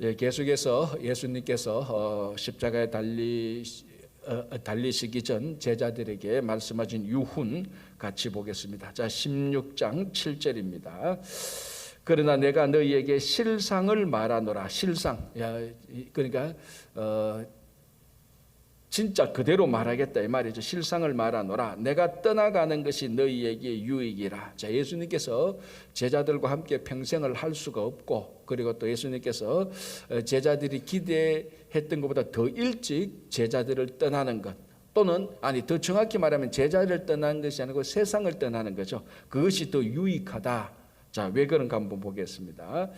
예, 계속해서 예수님께서 십자가에 달리시기 전 제자들에게 말씀하신 유훈 같이 보겠습니다. 자, 16장 7절입니다. 그러나 내가 너희에게 실상을 말하노라. 실상, 그러니까 진짜 그대로 말하겠다 이 말이죠. 실상을 말하노라. 내가 떠나가는 것이 너희에게 유익이라. 자, 예수님께서 제자들과 함께 평생을 할 수가 없고, 그리고 또 예수님께서 제자들이 기대했던 것보다 더 일찍 제자들을 떠나는 것, 또는 더 정확히 말하면 제자를 떠나는 것이 아니고 세상을 떠나는 거죠. 그것이 더 유익하다. 자, 왜 그런가 한번 보겠습니다.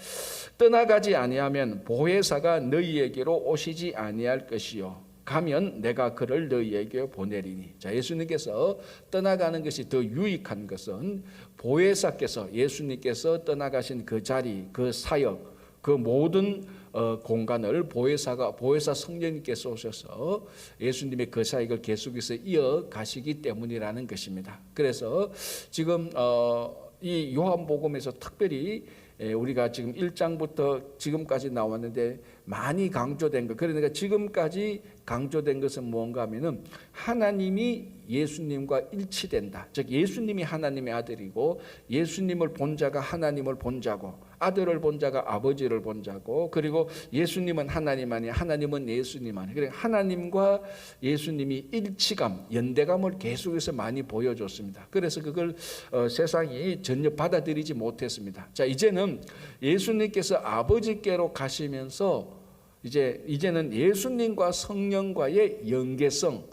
떠나가지 아니하면 보혜사가 너희에게로 오시지 아니할 것이요 가면 내가 그를 너희에게 보내리니. 자, 예수님께서 떠나가는 것이 더 유익한 것은 보혜사께서, 예수님께서 떠나가신 그 자리, 그 사역, 그 모든 공간을 보혜사 성령님께서 오셔서 예수님의 그 사역을 계속해서 이어가시기 때문이라는 것입니다. 그래서 지금 이 요한복음에서 특별히 우리가 지금 1장부터 지금까지 나왔는데 많이 강조된 것, 그러니까 지금까지 강조된 것은 뭔가 하면은 하나님이 예수님과 일치된다. 즉 예수님이 하나님의 아들이고 예수님을 본 자가 하나님을 본 자고 아들을 본 자가 아버지를 본 자고, 그리고 예수님은 하나님 아니 하나님은 예수님 아니, 그러니까 하나님과 예수님이 일치감, 연대감을 계속해서 많이 보여줬습니다. 그래서 그걸 세상이 전혀 받아들이지 못했습니다. 자, 이제는 예수님께서 아버지께로 가시면서 이제는 예수님과 성령과의 연계성,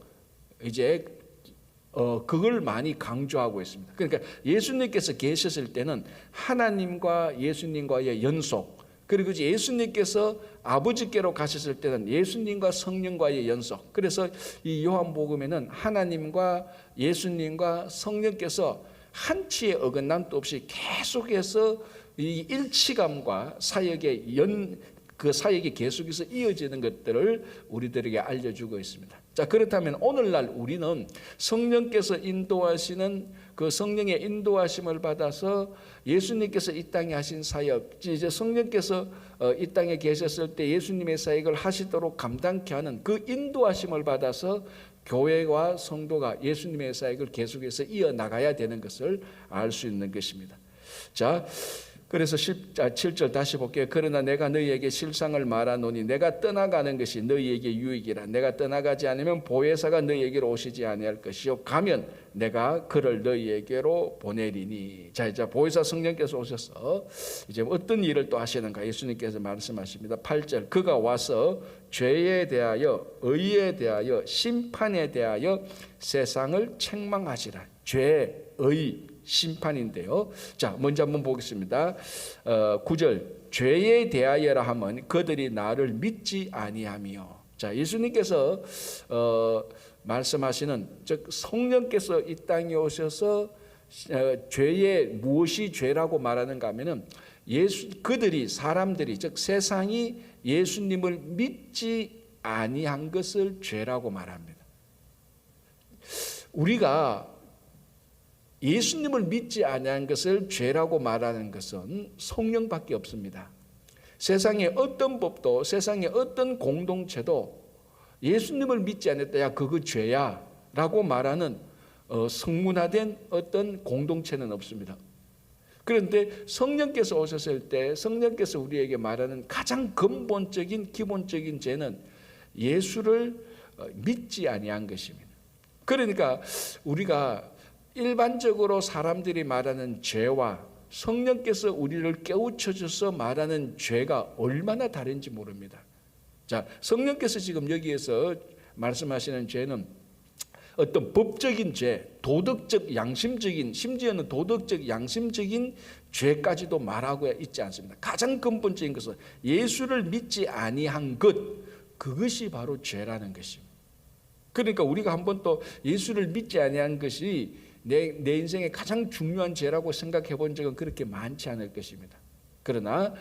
그걸 많이 강조하고 있습니다. 그러니까 예수님께서 계셨을 때는 하나님과 예수님과의 연속, 그리고 예수님께서 아버지께로 가셨을 때는 예수님과 성령과의 연속. 그래서 이 요한복음에는 하나님과 예수님과 성령께서 한치의 어긋남도 없이 계속해서 이 일치감과 그 사역이 계속해서 이어지는 것들을 우리들에게 알려주고 있습니다. 자, 그렇다면 오늘날 우리는 성령께서 인도하시는 그 성령의 인도하심을 받아서 예수님께서 이 땅에 하신 사역, 이제 성령께서 이 땅에 계셨을 때 예수님의 사역을 하시도록 감당케 하는 그 인도하심을 받아서 교회와 성도가 예수님의 사역을 계속해서 이어나가야 되는 것을 알 수 있는 것입니다. 자, 그래서 7절 다시 볼게요. 그러나 내가 너희에게 실상을 말하노니 내가 떠나가는 것이 너희에게 유익이라. 내가 떠나가지 않으면 보혜사가 너희에게로 오시지 아니할 것이요 가면 내가 그를 너희에게로 보내리니. 자, 이제 보혜사 성령께서 오셔서 이제 어떤 일을 또 하시는가 예수님께서 말씀하십니다. 8절 그가 와서 죄에 대하여 의에 대하여 심판에 대하여 세상을 책망하시라. 죄, 의, 심판인데요. 자, 먼저 한번 보겠습니다. 9절 죄에 대하여라 하면 그들이 나를 믿지 아니하며. 자, 예수님께서 말씀하시는, 즉 성령께서 이 땅에 오셔서 죄에 무엇이 죄라고 말하는가 하면은 그들이, 사람들이, 즉 세상이 예수님을 믿지 아니한 것을 죄라고 말합니다. 우리가 예수님을 믿지 아니한 것을 죄라고 말하는 것은 성령밖에 없습니다. 세상의 어떤 법도, 세상의 어떤 공동체도 예수님을 믿지 않았다, 야 그거 죄야 라고 말하는 성문화된 어떤 공동체는 없습니다. 그런데 성령께서 오셨을 때 성령께서 우리에게 말하는 가장 근본적인 기본적인 죄는 예수를 믿지 아니한 것입니다. 그러니까 우리가 일반적으로 사람들이 말하는 죄와 성령께서 우리를 깨우쳐줘서 말하는 죄가 얼마나 다른지 모릅니다. 자, 성령께서 지금 여기에서 말씀하시는 죄는 어떤 법적인 죄, 도덕적, 양심적인, 심지어는 도덕적, 양심적인 죄까지도 말하고 있지 않습니다. 가장 근본적인 것은 예수를 믿지 아니한 것, 그것이 바로 죄라는 것입니다. 그러니까 우리가 한번 또 예수를 믿지 아니한 것이 내 인생의 가장 중요한 죄라고 생각해 본 적은 그렇게 많지 않을 것입니다. 그러나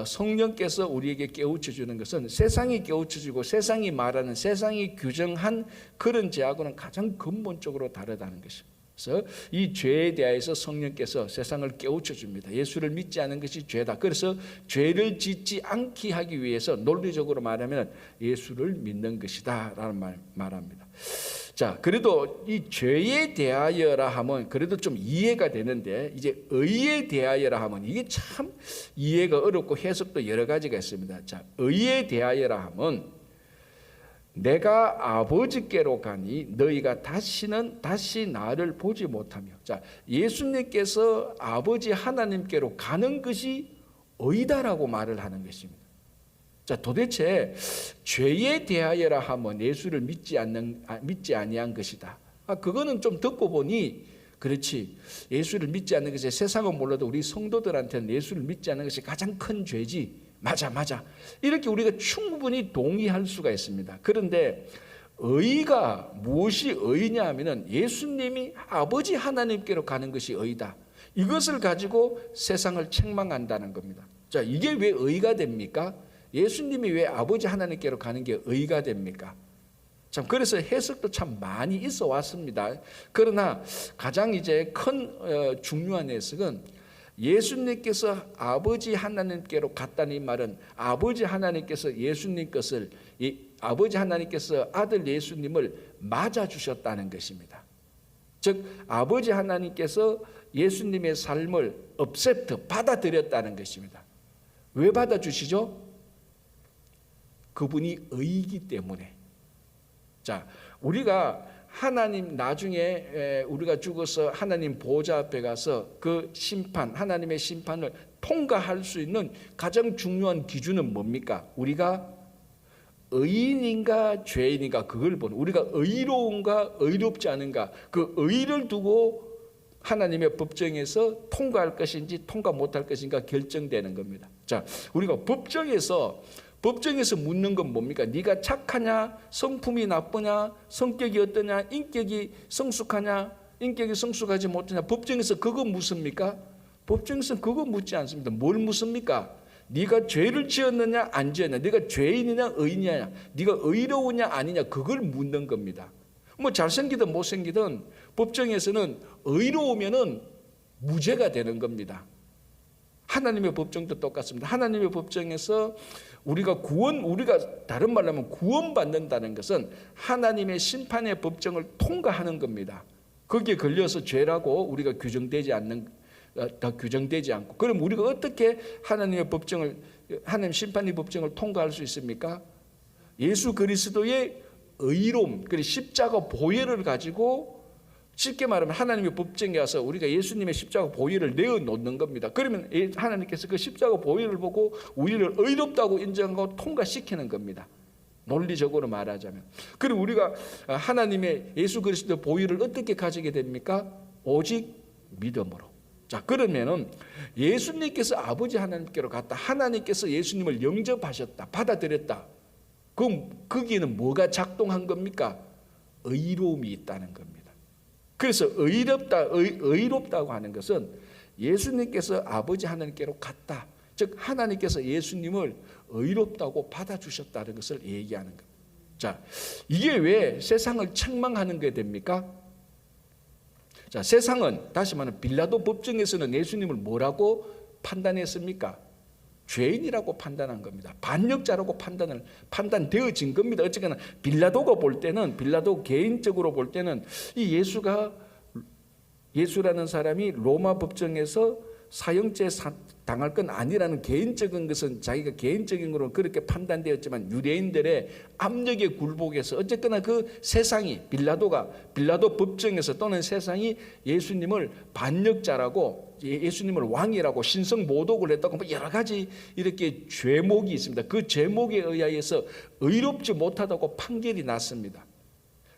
성령께서 우리에게 깨우쳐 주는 것은 세상이 깨우쳐 주고 세상이 말하는, 세상이 규정한 그런 죄하고는 가장 근본적으로 다르다는 것입니다. 그래서 이 죄에 대해서 성령께서 세상을 깨우쳐 줍니다. 예수를 믿지 않은 것이 죄다. 그래서 죄를 짓지 않게 하기 위해서 논리적으로 말하면 예수를 믿는 것이다라는 말합니다. 자, 그래도 이 죄에 대하여라 하면 그래도 좀 이해가 되는데, 이제 의에 대하여라 하면 이게 참 이해가 어렵고 해석도 여러 가지가 있습니다. 자, 의에 대하여라 하면 내가 아버지께로 가니 너희가 다시 나를 보지 못하며. 자, 예수님께서 아버지 하나님께로 가는 것이 의다라고 말을 하는 것입니다. 자, 도대체 죄에 대하여라 하면 예수를 믿지 아니한 것이다. 그거는 좀 듣고 보니 그렇지, 예수를 믿지 않는 것이, 세상은 몰라도 우리 성도들한테는 예수를 믿지 않는 것이 가장 큰 죄지. 맞아. 이렇게 우리가 충분히 동의할 수가 있습니다. 그런데 의가 무엇이 의냐 하면은 예수님이 아버지 하나님께로 가는 것이 의다. 이것을 가지고 세상을 책망한다는 겁니다. 자, 이게 왜 의가 됩니까? 예수님이 왜 아버지 하나님께로 가는 게 의가 됩니까? 참, 그래서 해석도 참 많이 있어 왔습니다. 그러나 가장 이제 큰 중요한 해석은 예수님께서 아버지 하나님께로 갔다는 이 말은 아버지 하나님께서 예수님 것을, 아버지 하나님께서 아들 예수님을 맞아 주셨다는 것입니다. 즉 아버지 하나님께서 예수님의 삶을 받아들였다는 것입니다. 왜 받아주시죠? 그분이 의이기 때문에. 자, 우리가 하나님 나중에 우리가 죽어서 하나님 보좌 앞에 가서 그 심판, 하나님의 심판을 통과할 수 있는 가장 중요한 기준은 뭡니까? 우리가 의인인가 죄인인가 그걸 보는, 우리가 의로운가 의롭지 않은가, 그 의를 두고 하나님의 법정에서 통과할 것인지 통과 못할 것인가 결정되는 겁니다. 자, 우리가 법정에서 묻는 건 뭡니까? 네가 착하냐, 성품이 나쁘냐, 성격이 어떠냐, 인격이 성숙하냐, 인격이 성숙하지 못하냐, 법정에서 그거 묻습니까? 법정에서 그거 묻지 않습니다. 뭘 묻습니까? 네가 죄를 지었느냐 안 지었느냐, 네가 죄인이냐 의인이냐, 네가 의로우냐 아니냐, 그걸 묻는 겁니다. 뭐 잘생기든 못생기든 법정에서는 의로우면은 무죄가 되는 겁니다. 하나님의 법정도 똑같습니다. 하나님의 법정에서 우리가 다른 말로 하면 구원받는다는 것은 하나님의 심판의 법정을 통과하는 겁니다. 거기에 걸려서 죄라고 우리가 규정되지 않고, 그럼 우리가 어떻게 하나님의 심판의 법정을 통과할 수 있습니까? 예수 그리스도의 의로움, 그리고 십자가 보혈을 가지고, 쉽게 말하면 하나님의 법정에 와서 우리가 예수님의 십자가 보혈을 내어놓는 겁니다. 그러면 하나님께서 그 십자가 보혈을 보고 우리를 의롭다고 인정하고 통과시키는 겁니다. 논리적으로 말하자면. 그럼 우리가 하나님의 예수 그리스도 보혈을 어떻게 가지게 됩니까? 오직 믿음으로. 자, 그러면은 예수님께서 아버지 하나님께로 갔다, 하나님께서 예수님을 영접하셨다, 받아들였다. 그럼 거기에는 뭐가 작동한 겁니까? 의로움이 있다는 겁니다. 그래서 의롭다고 하는 것은 예수님께서 아버지 하나님께로 갔다, 즉 하나님께서 예수님을 의롭다고 받아주셨다는 것을 얘기하는 겁니다. 자, 이게 왜 세상을 책망하는 게 됩니까? 자, 세상은, 다시 말하면 빌라도 법정에서는 예수님을 뭐라고 판단했습니까? 죄인이라고 판단한 겁니다. 반역자라고 판단되어진 겁니다. 어쨌거나 빌라도가 볼 때는, 빌라도 개인적으로 볼 때는 이 예수라는 사람이 로마 법정에서 사형죄 당할 건 아니라는 개인적인 것은 자기가 개인적인 거로 그렇게 판단되었지만, 유대인들의 압력에 굴복해서 어쨌거나 그 세상이, 빌라도 법정에서 또는 세상이 예수님을 반역자라고, 예수님을 왕이라고 신성 모독을 했다고, 여러 가지 이렇게 죄목이 있습니다. 그 죄목에 의하여서 의롭지 못하다고 판결이 났습니다.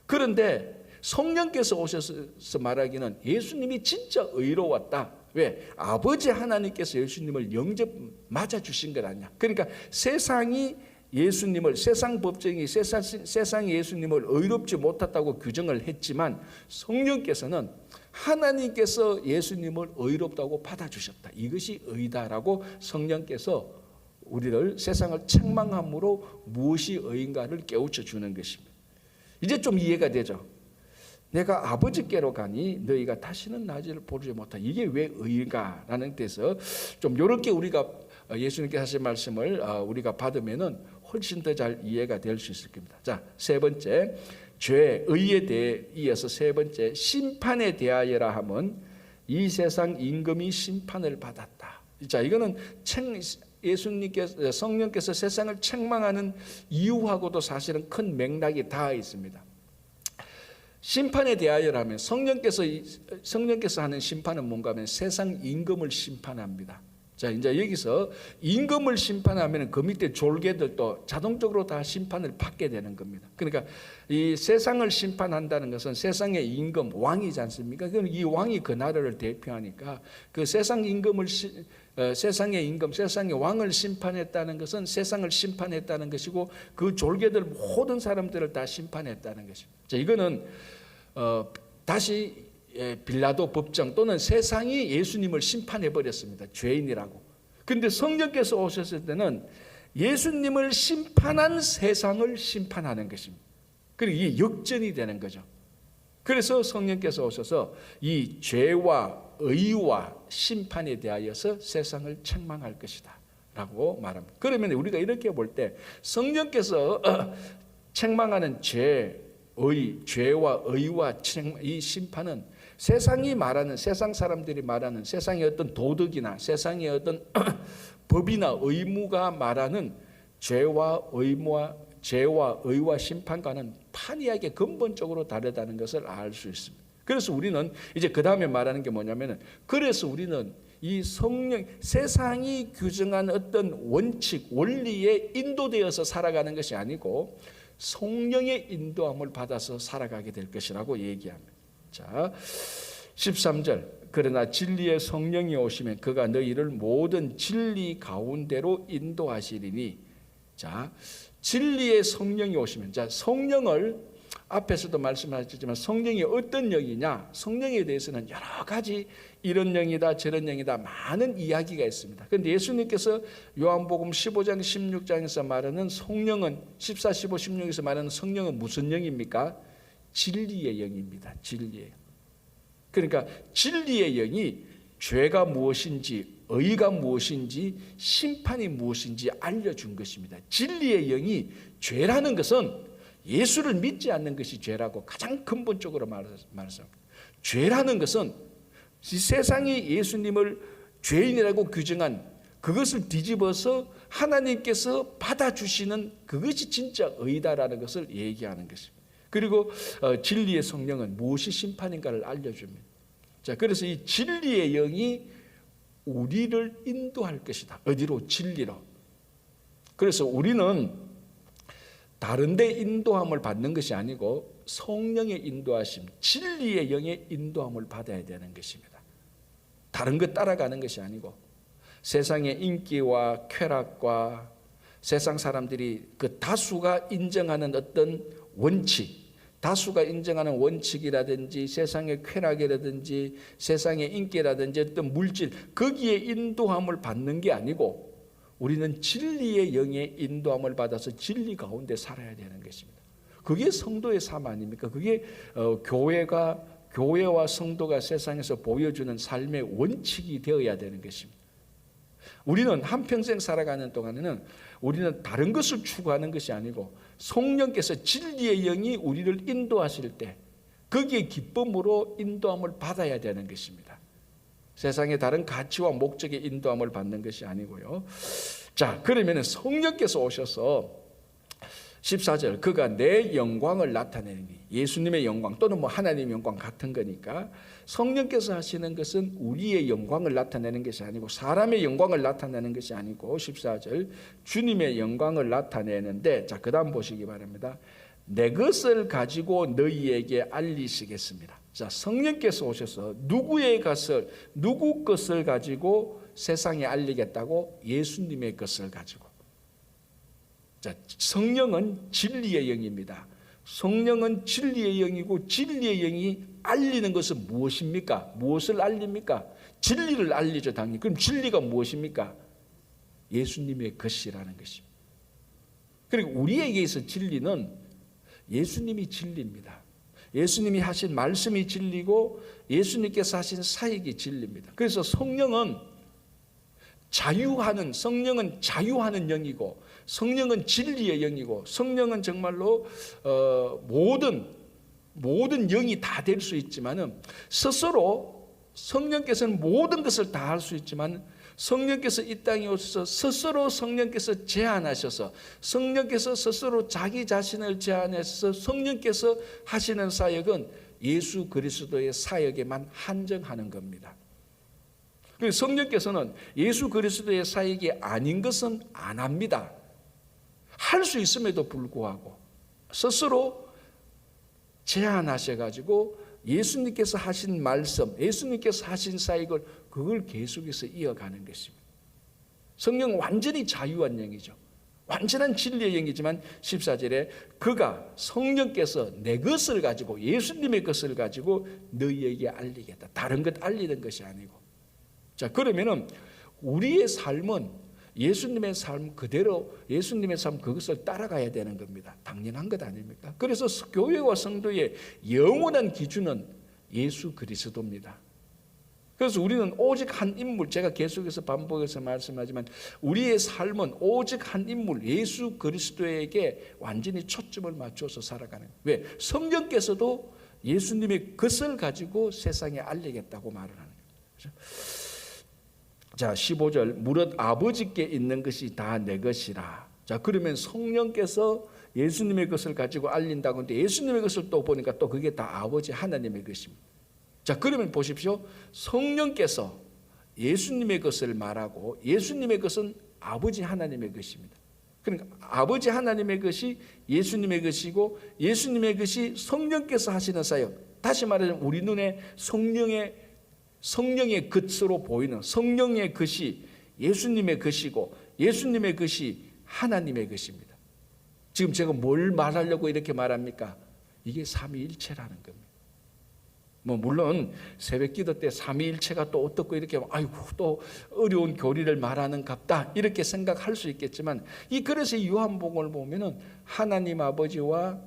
그런데 성령께서 오셔서 말하기는 예수님이 진짜 의로웠다. 왜? 아버지 하나님께서 예수님을 영접 맞아주신 것 아니냐. 그러니까 세상이 예수님을, 세상 법정이 세상이 예수님을 의롭지 못했다고 규정을 했지만, 성령께서는 하나님께서 예수님을 의롭다고 받아주셨다. 이것이 의다라고 성령께서 우리를 세상을 책망함으로 무엇이 의인가를 깨우쳐 주는 것입니다. 이제 좀 이해가 되죠? 내가 아버지께로 가니 너희가 다시는 나를 보지 못하. 이게 왜 의인가라는 데서 좀 이렇게 우리가 예수님께서 하신 말씀을 우리가 받으면은 훨씬 더 잘 이해가 될 수 있을 겁니다. 자, 세 번째, 죄, 의에 대해 이어서 세 번째, 심판에 대하여라 함은 이 세상 임금이 심판을 받았다. 자, 이거는 예수님께서, 성령께서 세상을 책망하는 이유하고도 사실은 큰 맥락이 닿아 있습니다. 심판에 대하여라면 성령께서 하는 심판은 뭔가 하면 세상 임금을 심판합니다. 자, 이제 여기서 임금을 심판하면 그 밑에 졸개들도 자동적으로 다 심판을 받게 되는 겁니다. 그러니까 이 세상을 심판한다는 것은 세상의 임금, 왕이지 않습니까? 이 왕이 그 나라를 대표하니까 그 세상의 임금, 세상의 왕을 심판했다는 것은 세상을 심판했다는 것이고 그 졸개들 모든 사람들을 다 심판했다는 것입니다. 자, 이거는 다시 빌라도 법정 또는 세상이 예수님을 심판해 버렸습니다. 죄인이라고. 그런데 성령께서 오셨을 때는 예수님을 심판한 세상을 심판하는 것입니다. 그리고 이게 역전이 되는 거죠. 그래서 성령께서 오셔서 이 죄와 의와 심판에 대하여서 세상을 책망할 것이다 라고 말합니다. 그러면 우리가 이렇게 볼 때 성령께서 책망하는 죄와 의와 이 심판은 세상이 말하는, 세상 사람들이 말하는 세상의 어떤 도덕이나 세상의 어떤 법이나 의무가 말하는 죄와 의와 심판과는 판이하게 근본적으로 다르다는 것을 알 수 있습니다. 그래서 우리는 이제 그 다음에 말하는 게 뭐냐면은, 그래서 우리는 이 세상이 규정한 어떤 원칙, 원리에 인도되어서 살아가는 것이 아니고 성령의 인도함을 받아서 살아가게 될 것이라고 얘기합니다. 자, 13절. 그러나 진리의 성령이 오시면 그가 너희를 모든 진리 가운데로 인도하시리니. 자, 진리의 성령이 오시면, 자, 성령을 앞에서도 말씀하셨지만 성령이 어떤 영이냐? 성령에 대해서는 여러 가지 이런 영이다 저런 영이다 많은 이야기가 있습니다. 그런데 예수님께서 요한복음 15장 16장에서 말하는 성령은 14, 15, 16에서 말하는 성령은 무슨 영입니까? 진리의 영입니다. 진리의 영. 그러니까 진리의 영이 죄가 무엇인지 의가 무엇인지 심판이 무엇인지 알려준 것입니다. 진리의 영이 죄라는 것은 예수를 믿지 않는 것이 죄라고 가장 근본적으로 말했습니다. 죄라는 것은 이 세상이 예수님을 죄인이라고 규정한 그것을 뒤집어서 하나님께서 받아주시는 그것이 진짜 의다라는 것을 얘기하는 것입니다. 그리고 진리의 성령은 무엇이 심판인가를 알려줍니다. 자, 그래서 이 진리의 영이 우리를 인도할 것이다. 어디로? 진리로. 그래서 우리는 다른 데 인도함을 받는 것이 아니고 성령의 인도하심, 진리의 영의 인도함을 받아야 되는 것입니다. 다른 것 따라가는 것이 아니고 세상의 인기와 쾌락과 세상 사람들이 그 다수가 인정하는 어떤 원칙, 다수가 인정하는 원칙이라든지 세상의 쾌락이라든지 세상의 인기라든지 어떤 물질, 거기에 인도함을 받는 게 아니고 우리는 진리의 영의 인도함을 받아서 진리 가운데 살아야 되는 것입니다. 그게 성도의 삶 아닙니까? 그게 교회와 성도가 세상에서 보여주는 삶의 원칙이 되어야 되는 것입니다. 우리는 한평생 살아가는 동안에는 우리는 다른 것을 추구하는 것이 아니고 성령께서 진리의 영이 우리를 인도하실 때 거기에 기쁨으로 인도함을 받아야 되는 것입니다. 세상의 다른 가치와 목적의 인도함을 받는 것이 아니고요. 자, 그러면 성령께서 오셔서 14절, 그가 내 영광을 나타내니, 예수님의 영광 또는 하나님의 영광 같은 거니까 성령께서 하시는 것은 우리의 영광을 나타내는 것이 아니고 사람의 영광을 나타내는 것이 아니고 14절, 주님의 영광을 나타내는데, 자, 그 다음 보시기 바랍니다. 내 것을 가지고 너희에게 알리시겠습니다. 자, 성령께서 오셔서 누구 것을 가지고 세상에 알리겠다고? 예수님의 것을 가지고. 자, 성령은 진리의 영입니다. 성령은 진리의 영이고 진리의 영이 알리는 것은 무엇입니까? 무엇을 알립니까? 진리를 알리죠, 당연히. 그럼 진리가 무엇입니까? 예수님의 것이라는 것입니다. 그리고 우리에게 있어 진리는 예수님이 진리입니다. 예수님이 하신 말씀이 진리고 예수님께서 하신 사역이 진리입니다. 그래서 성령은 자유하는 영이고 성령은 진리의 영이고 성령은 정말로 모든 영이 다 될 수 있지만은 스스로 성령께서는 모든 것을 다 할 수 있지만 성령께서 이 땅에 오셔서 스스로 성령께서 제한하셔서 성령께서 스스로 자기 자신을 제한해서 성령께서 하시는 사역은 예수 그리스도의 사역에만 한정하는 겁니다. 성령께서는 예수 그리스도의 사역이 아닌 것은 안 합니다. 할 수 있음에도 불구하고 스스로 제한하셔가지고 예수님께서 하신 말씀, 예수님께서 하신 사역을 그걸 계속해서 이어가는 것입니다. 성령은 완전히 자유한 영이죠. 완전한 진리의 영이지만 14절에 그가 성령께서 내 것을 가지고 예수님의 것을 가지고 너희에게 알리겠다. 다른 것 알리는 것이 아니고. 자, 그러면은 우리의 삶은 예수님의 삶 그대로 예수님의 삶 그것을 따라가야 되는 겁니다. 당연한 것 아닙니까? 그래서 교회와 성도의 영원한 기준은 예수 그리스도입니다. 그래서 우리는 오직 한 인물, 제가 계속해서 반복해서 말씀하지만 우리의 삶은 오직 한 인물 예수 그리스도에게 완전히 초점을 맞춰서 살아가는 거예요. 왜? 성령께서도 예수님의 것을 가지고 세상에 알리겠다고 말을 하는 거예요. 자, 15절 무릇 아버지께 있는 것이 다 내 것이라. 자, 그러면 성령께서 예수님의 것을 가지고 알린다고 하는데 예수님의 것을 또 보니까 또 그게 다 아버지 하나님의 것입니다. 자, 그러면 보십시오. 성령께서 예수님의 것을 말하고 예수님의 것은 아버지 하나님의 것입니다. 그러니까 아버지 하나님의 것이 예수님의 것이고 예수님의 것이 성령께서 하시는 사역. 다시 말하면 우리 눈에 성령의 것으로 보이는 성령의 것이 예수님의 것이고 예수님의 것이 하나님의 것입니다. 지금 제가 뭘 말하려고 이렇게 말합니까? 이게 삼위일체라는 겁니다. 물론 새벽기도 때 삼위일체가 또 어떻고 이렇게 아이고 또 어려운 교리를 말하는 갑다 이렇게 생각할 수 있겠지만 그래서 요한복음을 보면은 하나님 아버지와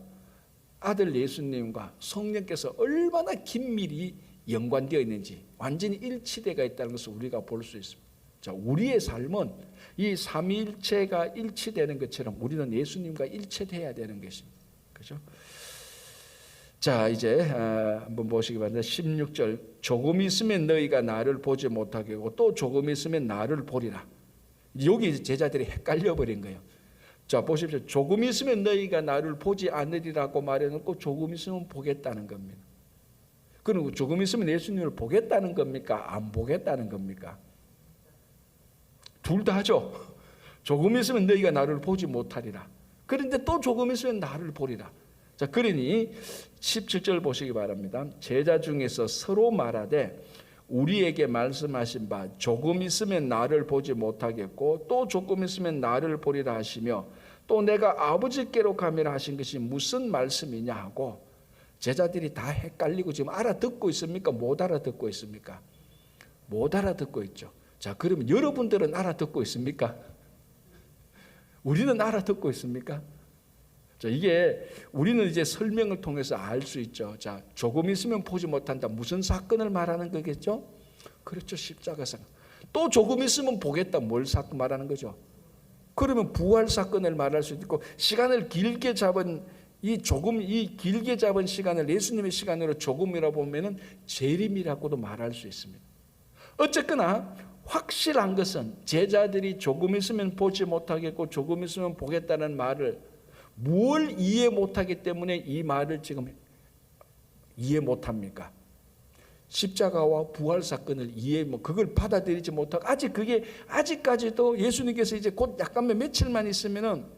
아들 예수님과 성령께서 얼마나 긴밀히 연관되어 있는지 완전히 일치되어 있다는 것을 우리가 볼 수 있습니다. 자, 우리의 삶은 이 삼위일체가 일치되는 것처럼 우리는 예수님과 일체돼야 되는 것입니다. 그렇죠? 자, 이제 한번 보시기 바랍니다. 16절 조금 있으면 너희가 나를 보지 못하게 하고 또 조금 있으면 나를 보리라. 여기 제자들이 헷갈려 버린 거예요. 자, 보십시오. 조금 있으면 너희가 나를 보지 않으리라고 말해놓고 조금 있으면 보겠다는 겁니다. 그리고 조금 있으면 예수님을 보겠다는 겁니까? 안 보겠다는 겁니까? 둘 다 하죠. 조금 있으면 너희가 나를 보지 못하리라. 그런데 또 조금 있으면 나를 보리라. 자, 그러니 17절 보시기 바랍니다. 제자 중에서 서로 말하되 우리에게 말씀하신 바 조금 있으면 나를 보지 못하겠고 또 조금 있으면 나를 보리라 하시며 또 내가 아버지께로 가미라 하신 것이 무슨 말씀이냐 하고 제자들이 다 헷갈리고 지금 알아듣고 있습니까? 못 알아듣고 있습니까? 못 알아듣고 있죠. 자, 그러면 여러분들은 알아듣고 있습니까? 우리는 알아듣고 있습니까? 자, 이게 우리는 이제 설명을 통해서 알 수 있죠. 자, 조금 있으면 보지 못한다. 무슨 사건을 말하는 거겠죠? 그렇죠. 십자가 사건. 또 조금 있으면 보겠다. 뭘 사건 말하는 거죠? 그러면 부활 사건을 말할 수 있고 시간을 길게 잡은 이 길게 잡은 시간을 예수님의 시간으로 조금이라 보면은 재림이라고도 말할 수 있습니다. 어쨌거나 확실한 것은 제자들이 조금 있으면 보지 못하겠고 조금 있으면 보겠다는 말을 뭘 이해 못하기 때문에 이 말을 지금 이해 못합니까? 십자가와 부활 사건을 그걸 받아들이지 못하고 아직까지도 예수님께서 이제 곧 약간만 며칠만 있으면은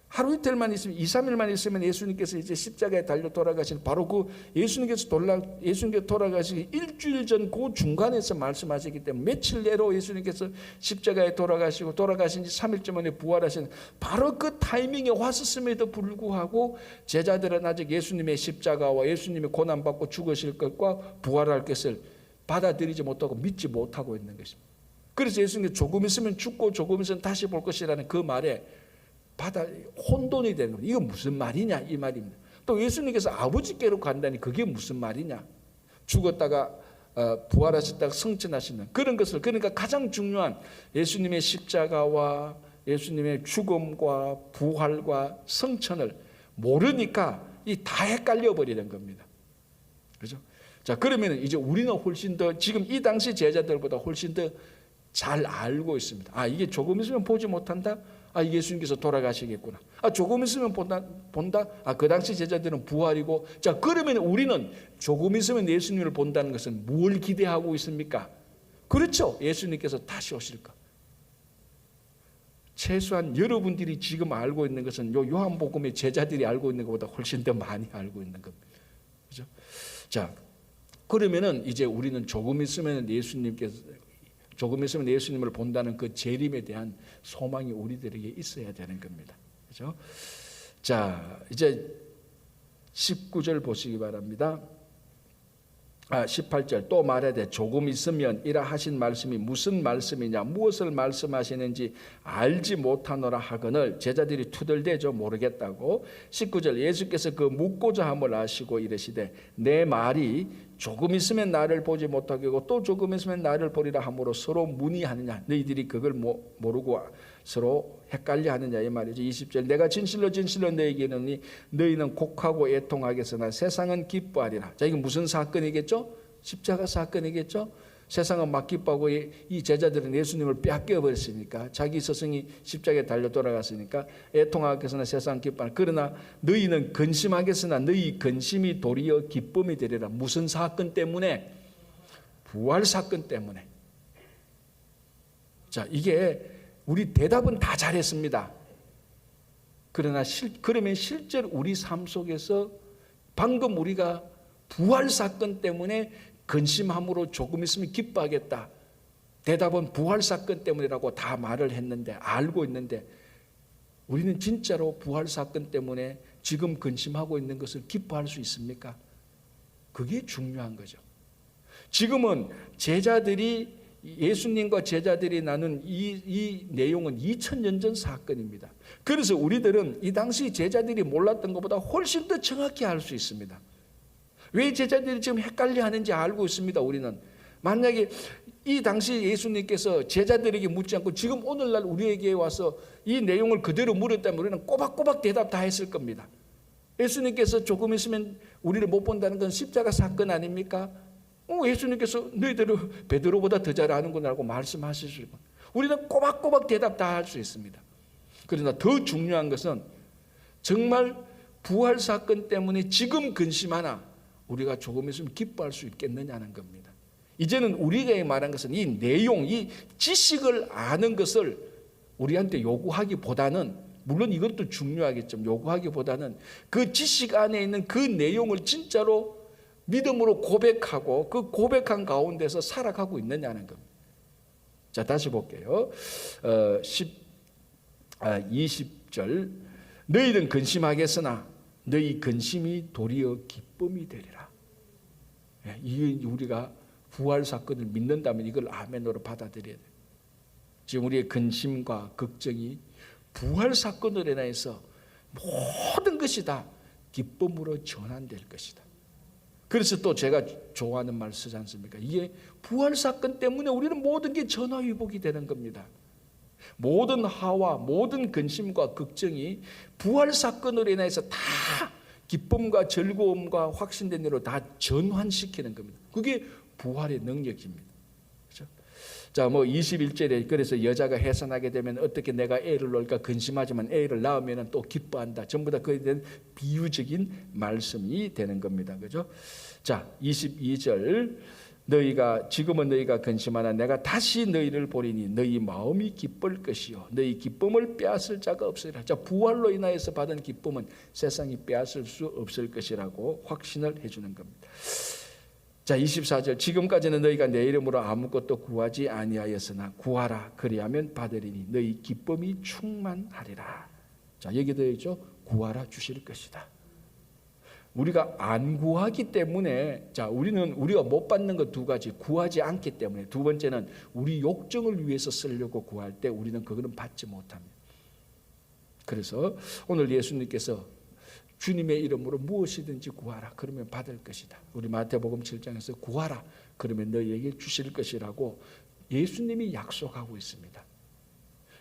하루 이틀만 있으면 2, 3일만 있으면 예수님께서 이제 십자가에 달려 돌아가신 바로 그 예수님께서 돌아가시기 일주일 전 그 중간에서 말씀하시기 때문에 며칠 내로 예수님께서 십자가에 돌아가신 지 3일째 만에 부활하신 바로 그 타이밍에 왔었음에도 불구하고 제자들은 아직 예수님의 십자가와 예수님의 고난받고 죽으실 것과 부활할 것을 받아들이지 못하고 믿지 못하고 있는 것입니다. 그래서 예수님께서 조금 있으면 죽고 조금 있으면 다시 볼 것이라는 그 말에 혼돈이 되는 겁니다. 이거 무슨 말이냐 이 말입니다. 또 예수님께서 아버지께로 간다니 그게 무슨 말이냐? 죽었다가 부활하셨다가 승천하시는 그런 것을, 그러니까 가장 중요한 예수님의 십자가와 예수님의 죽음과 부활과 승천을 모르니까 이 다 헷갈려 버리는 겁니다. 그죠? 자, 그러면 이제 우리는 훨씬 더 지금 이 당시 제자들보다 훨씬 더 잘 알고 있습니다. 아, 이게 조금 있으면 보지 못한다? 아, 예수님께서 돌아가시겠구나. 아, 조금 있으면 본다? 아, 그 당시 제자들은 부활이고. 자, 그러면 우리는 조금 있으면 예수님을 본다는 것은 뭘 기대하고 있습니까? 그렇죠. 예수님께서 다시 오실까. 최소한 여러분들이 지금 알고 있는 것은 요한복음의 제자들이 알고 있는 것보다 훨씬 더 많이 알고 있는 겁니다. 그죠? 자, 그러면은 이제 우리는 조금 있으면 예수님을 본다는 그 재림에 대한 소망이 우리들에게 있어야 되는 겁니다. 그죠? 자, 이제 19절 보시기 바랍니다. 18절 또 말하되 조금 있으면 이라 하신 말씀이 무슨 말씀이냐 무엇을 말씀하시는지 알지 못하노라 하거늘 제자들이 투덜대죠. 모르겠다고. 19절 예수께서 그 묻고자 함을 아시고 이르시되 내 말이 조금 있으면 나를 보지 못하게 하고 또 조금 있으면 나를 보리라 함으로 서로 문의하느냐. 너희들이 그걸 모르고 서로 헷갈려 하느냐 이 말이죠. 20절 내가 진실로 너희에게 이르노니 너희는 곡하고 애통하겠으나 세상은 기뻐하리라. 자, 이게 무슨 사건이겠죠? 십자가 사건이겠죠? 세상은 막 기뻐하고 이 제자들은 예수님을 빼앗겨 버렸으니까 자기 스승이 십자가에 달려 돌아갔으니까 애통하겠으나 세상 기뻐하리라. 그러나 너희는 근심하겠으나 너희 근심이 도리어 기쁨이 되리라. 무슨 사건 때문에? 부활 사건 때문에. 자, 이게 우리 대답은 다 잘했습니다. 그러면 실제로 우리 삶 속에서 방금 우리가 부활 사건 때문에 근심함으로 조금 있으면 기뻐하겠다. 대답은 부활 사건 때문이라고 다 말을 했는데, 알고 있는데 우리는 진짜로 부활 사건 때문에 지금 근심하고 있는 것을 기뻐할 수 있습니까? 그게 중요한 거죠. 지금은 예수님과 제자들이 나눈 이 내용은 2000년 전 사건입니다. 그래서 우리들은 이 당시 제자들이 몰랐던 것보다 훨씬 더 정확히 알 수 있습니다. 왜 제자들이 지금 헷갈려 하는지 알고 있습니다. 우리는 만약에 이 당시 예수님께서 제자들에게 묻지 않고 지금 오늘날 우리에게 와서 이 내용을 그대로 물었다면 우리는 꼬박꼬박 대답 다 했을 겁니다. 예수님께서 조금 있으면 우리를 못 본다는 건 십자가 사건 아닙니까? 예수님께서 너희들은 베드로보다 더 잘 아는구나라고 말씀하실 수 있고 우리는 꼬박꼬박 대답 다 할 수 있습니다. 그러나 더 중요한 것은 정말 부활 사건 때문에 지금 근심하나 우리가 조금 있으면 기뻐할 수 있겠느냐는 겁니다. 이제는 우리가 말한 것은 이 내용, 이 지식을 아는 것을 우리한테 요구하기보다는, 물론 이것도 중요하겠죠. 요구하기보다는 그 지식 안에 있는 그 내용을 진짜로 믿음으로 고백하고 그 고백한 가운데서 살아가고 있느냐는 겁니다. 자, 다시 볼게요. 20절 너희는 근심하겠으나 너희 근심이 도리어 기쁨이 되리라. 이게 우리가 부활 사건을 믿는다면 이걸 아멘으로 받아들여야 돼요. 지금 우리의 근심과 걱정이 부활 사건으로 인해서 모든 것이 다 기쁨으로 전환될 것이다. 그래서 또 제가 좋아하는 말 쓰지 않습니까? 이게 부활 사건 때문에 우리는 모든 게 전화위복이 되는 겁니다. 모든 하와 모든 근심과 걱정이 부활 사건으로 인해서 다 기쁨과 즐거움과 확신된 일로 다 전환시키는 겁니다. 그게 부활의 능력입니다. 그렇죠? 자, 21절에 그래서 여자가 해산하게 되면 어떻게 내가 애를 낳을까 근심하지만 애를 낳으면 또 기뻐한다. 전부 다 그에 대한 비유적인 말씀이 되는 겁니다. 그죠? 자, 22절 지금은 너희가 근심하나 내가 다시 너희를 보리니 너희 마음이 기쁠 것이요 너희 기쁨을 빼앗을 자가 없으리라. 자, 부활로 인하여서 받은 기쁨은 세상이 빼앗을 수 없을 것이라고 확신을 해주는 겁니다. 자, 24절 지금까지는 너희가 내 이름으로 아무것도 구하지 아니하였으나 구하라 그리하면 받으리니 너희 기쁨이 충만하리라. 자, 여기 되어 있죠. 구하라 주실 것이다. 우리가 안 구하기 때문에, 자, 우리가 못 받는 것 두 가지, 구하지 않기 때문에. 두 번째는 우리 욕정을 위해서 쓰려고 구할 때 우리는 그거는 받지 못합니다. 그래서 오늘 예수님께서 주님의 이름으로 무엇이든지 구하라. 그러면 받을 것이다. 우리 마태복음 7장에서 구하라. 그러면 너희에게 주실 것이라고 예수님이 약속하고 있습니다.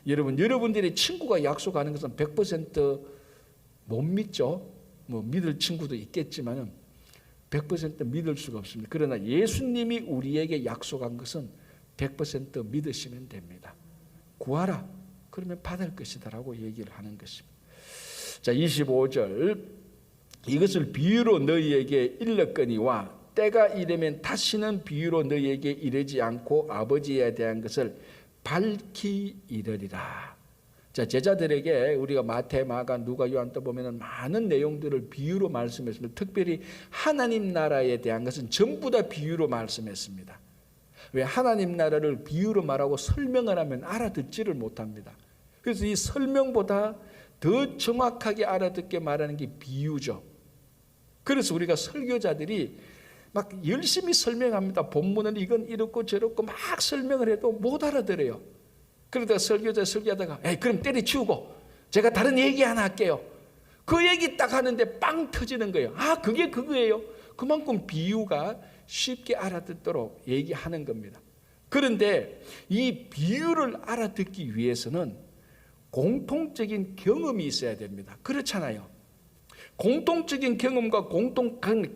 여러분, 여러분들의 친구가 약속하는 것은 100%못 믿죠. 뭐 믿을 친구도 있겠지만 100% 믿을 수가 없습니다. 그러나 예수님이 우리에게 약속한 것은 100% 믿으시면 됩니다. 구하라. 그러면 받을 것이다라고 얘기를 하는 것입니다. 자, 25절. 이것을 비유로 너희에게 일렀거니와 때가 이르면 다시는 비유로 너희에게 이르지 않고 아버지에 대한 것을 밝히 이르리라. 자, 제자들에게 우리가 마태, 마가, 누가, 요한 또 보면은 많은 내용들을 비유로 말씀했습니다. 특별히 하나님 나라에 대한 것은 전부 다 비유로 말씀했습니다. 왜? 하나님 나라를 비유로 말하고 설명을 하면 알아듣지를 못합니다. 그래서 이 설명보다 더 정확하게 알아듣게 말하는 게 비유죠. 그래서 우리가 설교자들이 막 열심히 설명합니다. 본문은 이건 이렇고 저렇고 막 설명을 해도 못 알아들어요. 그러다가 설교하다가 그럼 때려치우고 제가 다른 얘기 하나 할게요. 그 얘기 딱 하는데 빵 터지는 거예요. 아, 그게 그거예요. 그만큼 비유가 쉽게 알아듣도록 얘기하는 겁니다. 그런데 이 비유를 알아듣기 위해서는 공통적인 경험이 있어야 됩니다. 그렇잖아요. 공통적인 경험과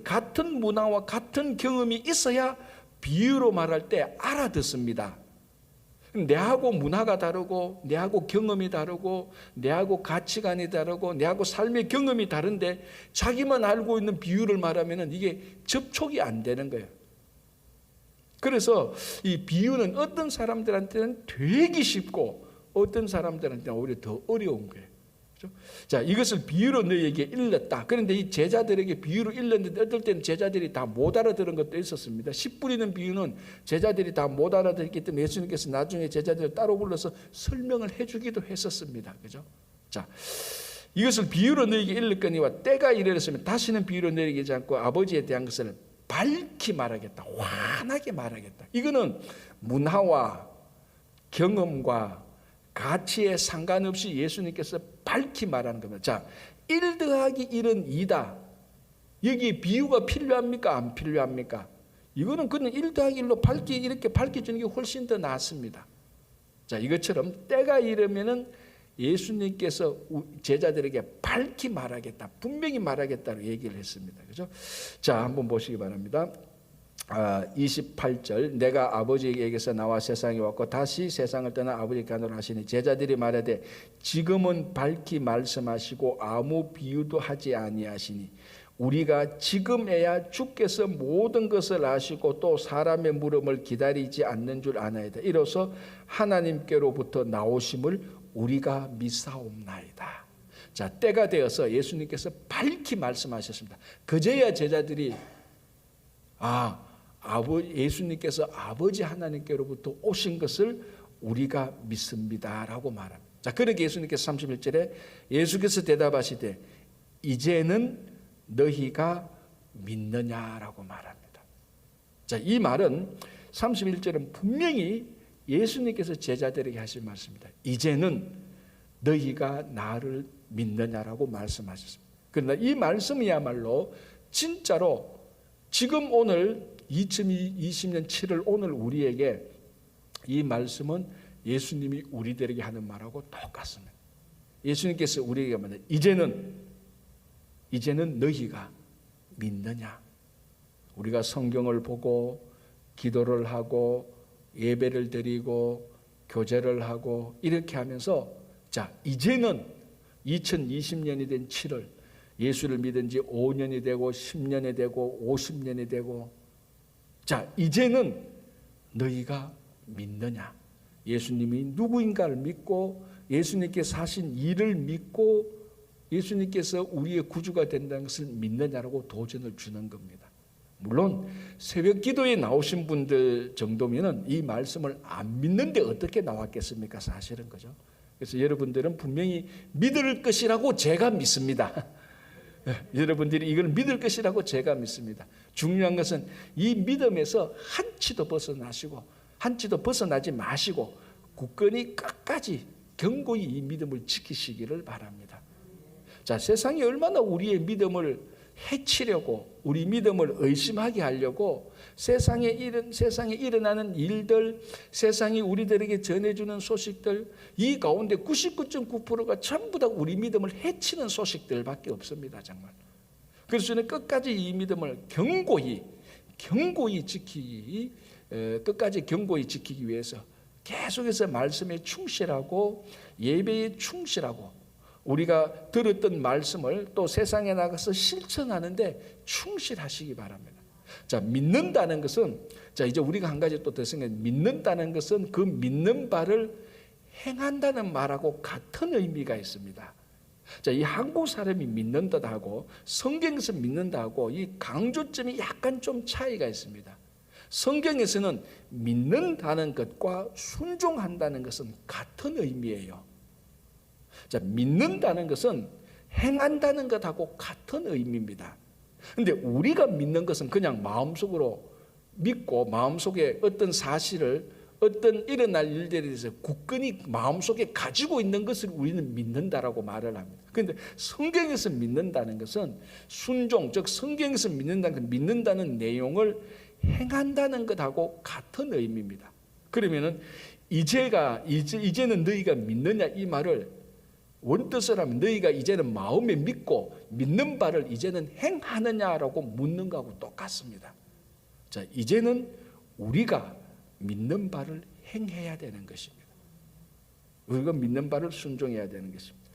같은 문화와 같은 경험이 있어야 비유로 말할 때 알아듣습니다. 내하고 문화가 다르고 내하고 경험이 다르고 내하고 가치관이 다르고 내하고 삶의 경험이 다른데 자기만 알고 있는 비유를 말하면 이게 접촉이 안 되는 거예요. 그래서 이 비유는 어떤 사람들한테는 되게 쉽고 어떤 사람들한테는 오히려 더 어려운 거예요. 그렇죠? 자, 이것을 비유로 너희에게 일렀다. 그런데 이 제자들에게 비유로 일렀는데 어떨 때는 제자들이 다 못 알아들은 것도 있었습니다. 씨 뿌리는 비유는 제자들이 다 못 알아듣기 때문에 예수님께서 나중에 제자들을 따로 불러서 설명을 해주기도 했었습니다. 그죠? 자, 이것을 비유로 너희에게 일렀거니와 때가 이르렀으면 다시는 비유로 너희에게 하지 않고 아버지에 대한 것을 밝히 말하겠다. 환하게 말하겠다. 이거는 문화와 경험과 가치에 상관없이 예수님께서 밝히 말하는 겁니다. 자, 1 더하기 1은 2다. 여기 비유가 필요합니까? 안 필요합니까? 이거는 그냥 1 더하기 1로 이렇게 밝혀주는 게 훨씬 더 낫습니다. 자, 이것처럼 때가 이르면은 예수님께서 제자들에게 밝히 말하겠다. 분명히 말하겠다고 얘기를 했습니다. 그죠? 자, 한번 보시기 바랍니다. 28절. 내가 아버지에게서 나와 세상에 왔고 다시 세상을 떠나 아버지께 가노라 하시니 제자들이 말하되 지금은 밝히 말씀하시고 아무 비유도 하지 아니하시니 우리가 지금에야 주께서 모든 것을 아시고 또 사람의 물음을 기다리지 않는 줄 아나이다. 이로써 하나님께로부터 나오심을 우리가 믿사옵나이다. 자, 때가 되어서 예수님께서 밝히 말씀하셨습니다. 그제야 제자들이 예수님께서 아버지 하나님께로부터 오신 것을 우리가 믿습니다라고 말합니다. 자, 그러게 예수님께서 31절에 예수께서 대답하시되 이제는 너희가 믿느냐라고 말합니다. 자, 이 말은 31절은 분명히 예수님께서 제자들에게 하신 말씀입니다. 이제는 너희가 나를 믿느냐라고 말씀하셨습니다. 그러나 이 말씀이야말로 진짜로 지금 오늘 2020년 7월 오늘 우리에게 이 말씀은 예수님이 우리들에게 하는 말하고 똑같습니다. 예수님께서 우리에게 말하는 이제는 너희가 믿느냐. 우리가 성경을 보고 기도를 하고 예배를 드리고 교제를 하고 이렇게 하면서 자, 이제는 2020년이 된 7월 예수를 믿은 지 5년이 되고 10년이 되고 50년이 되고 자, 이제는 너희가 믿느냐. 예수님이 누구인가를 믿고 예수님께서 하신 일을 믿고 예수님께서 우리의 구주가 된다는 것을 믿느냐라고 도전을 주는 겁니다. 물론 새벽 기도에 나오신 분들 정도면은 이 말씀을 안 믿는데 어떻게 나왔겠습니까? 사실은 그죠. 그래서 여러분들은 분명히 믿을 것이라고 제가 믿습니다. 여러분들이 이걸 믿을 것이라고 제가 믿습니다. 중요한 것은 이 믿음에서 한치도 벗어나지 마시고 굳건히 끝까지 견고히 이 믿음을 지키시기를 바랍니다. 자, 세상이 얼마나 우리의 믿음을 해치려고, 우리 믿음을 의심하게 하려고 세상에 일어나는 일들, 세상이 우리들에게 전해주는 소식들, 이 가운데 99.9%가 전부 다 우리 믿음을 해치는 소식들밖에 없습니다. 정말. 그래서 저는 끝까지 이 믿음을 끝까지 경고히 지키기 위해서 계속해서 말씀에 충실하고 예배에 충실하고 우리가 들었던 말씀을 또 세상에 나가서 실천하는데 충실하시기 바랍니다. 자, 믿는다는 것은, 자, 이제 우리가 한 가지 또 더 생각해. 믿는다는 것은 그 믿는 바를 행한다는 말하고 같은 의미가 있습니다. 자, 이 한국 사람이 믿는다하고 성경에서 믿는다하고 이 강조점이 약간 좀 차이가 있습니다. 성경에서는 믿는다는 것과 순종한다는 것은 같은 의미예요. 자, 믿는다는 것은 행한다는 것하고 같은 의미입니다. 그런데 우리가 믿는 것은 그냥 마음속으로 믿고 마음속에 어떤 사실을, 어떤 일어날 일들에 대해서 굳건히 마음속에 가지고 있는 것을 우리는 믿는다라고 말을 합니다. 그런데 성경에서 믿는다는 것은 순종, 즉 성경에서 믿는다는 내용을 행한다는 것하고 같은 의미입니다. 그러면은 이제는 너희가 믿느냐 이 말을 원뜻을 하면 너희가 이제는 마음에 믿고 믿는 바를 이제는 행하느냐라고 묻는 것하고 똑같습니다. 자, 이제는 우리가 믿는 바를 행해야 되는 것입니다. 우리가 믿는 바를 순종해야 되는 것입니다.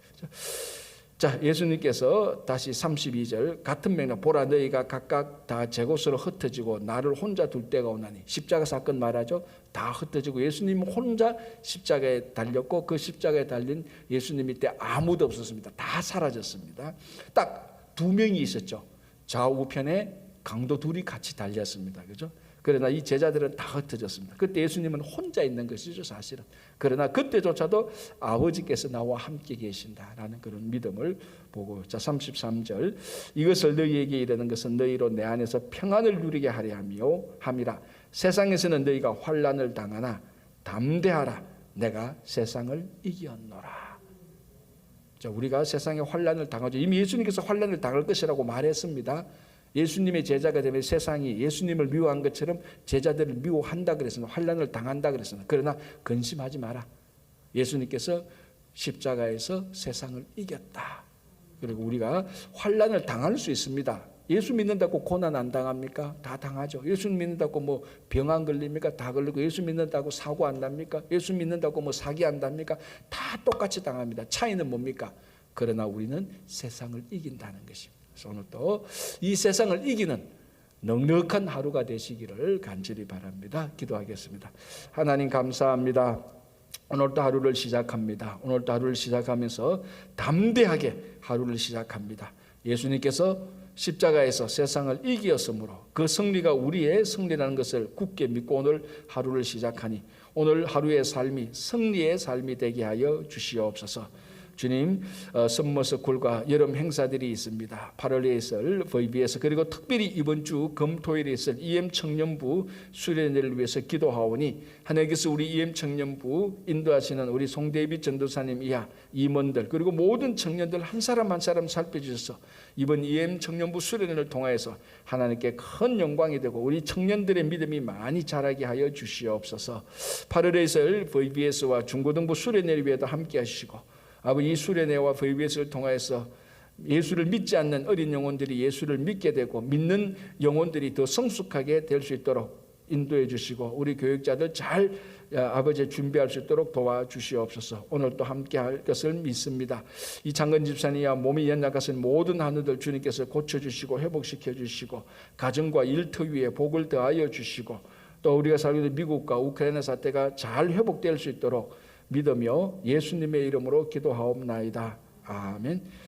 자, 예수님께서 다시 32절 같은 맥락, 보라 너희가 각각 다 제 곳으로 흩어지고 나를 혼자 둘 때가 오나니, 십자가 사건 말하죠. 다 흩어지고 예수님은 혼자 십자가에 달렸고 그 십자가에 달린 예수님 때 아무도 없었습니다. 다 사라졌습니다. 딱 두 명이 있었죠. 좌우편에 강도 둘이 같이 달렸습니다. 그죠? 그러나 이 제자들은 다 흩어졌습니다. 그때 예수님은 혼자 있는 것이죠, 사실은. 그러나 그때조차도 아버지께서 나와 함께 계신다라는 그런 믿음을 보고, 자, 33절 이것을 너희에게 이르는 것은 너희로 내 안에서 평안을 누리게 하려 함이라. 세상에서는 너희가 환난을 당하나 담대하라. 내가 세상을 이겼노라. 자, 우리가 세상에 환난을 당하죠. 이미 예수님께서 환난을 당할 것이라고 말했습니다. 예수님의 제자가 되면 세상이 예수님을 미워한 것처럼 제자들을 미워한다 그랬습니다. 환난을 당한다 그랬습니다. 그러나 근심하지 마라. 예수님께서 십자가에서 세상을 이겼다. 그리고 우리가 환난을 당할 수 있습니다. 예수 믿는다고 고난 안 당합니까? 다 당하죠. 예수 믿는다고 뭐 병 안 걸립니까? 다 걸리고, 예수 믿는다고 사고 안 납니까? 예수 믿는다고 뭐 사기 안 납니까? 다 똑같이 당합니다. 차이는 뭡니까? 그러나 우리는 세상을 이긴다는 것입니다. 그래서 오늘 또 이 세상을 이기는 넉넉한 하루가 되시기를 간절히 바랍니다. 기도하겠습니다. 하나님 감사합니다. 오늘도 하루를 시작합니다. 오늘도 하루를 시작하면서 담대하게 하루를 시작합니다. 예수님께서 십자가에서 세상을 이기었으므로 그 승리가 우리의 승리라는 것을 굳게 믿고 오늘 하루를 시작하니 오늘 하루의 삶이 승리의 삶이 되게 하여 주시옵소서. 주님, 선머스쿨과 여름 행사들이 있습니다. 8월에 있을 VBS, 그리고 특별히 이번 주 금토일에 있을 EM 청년부 수련회를 위해서 기도하오니 하나님께서 우리 EM 청년부 인도하시는 우리 송대비 전도사님 이하 임원들, 그리고 모든 청년들 한 사람 한 사람 살펴주셔서 이번 EM 청년부 수련회를 통하여서 하나님께 큰 영광이 되고 우리 청년들의 믿음이 많이 자라게 하여 주시옵소서. 8월에 있을 VBS와 중고등부 수련회를 위해서 함께 하시고 아버지, 이 수련회와 VBS를 통해서 예수를 믿지 않는 어린 영혼들이 예수를 믿게 되고 믿는 영혼들이 더 성숙하게 될 수 있도록 인도해 주시고 우리 교육자들 잘 아버지 준비할 수 있도록 도와주시옵소서. 오늘 또 함께 할 것을 믿습니다. 이 장건 집사님과 몸이 연약하신 모든 한우들 주님께서 고쳐주시고 회복시켜 주시고 가정과 일터 위에 복을 더하여 주시고 또 우리가 살고 있는 미국과 우크라이나 사태가 잘 회복될 수 있도록 믿으며 예수님의 이름으로 기도하옵나이다. 아멘.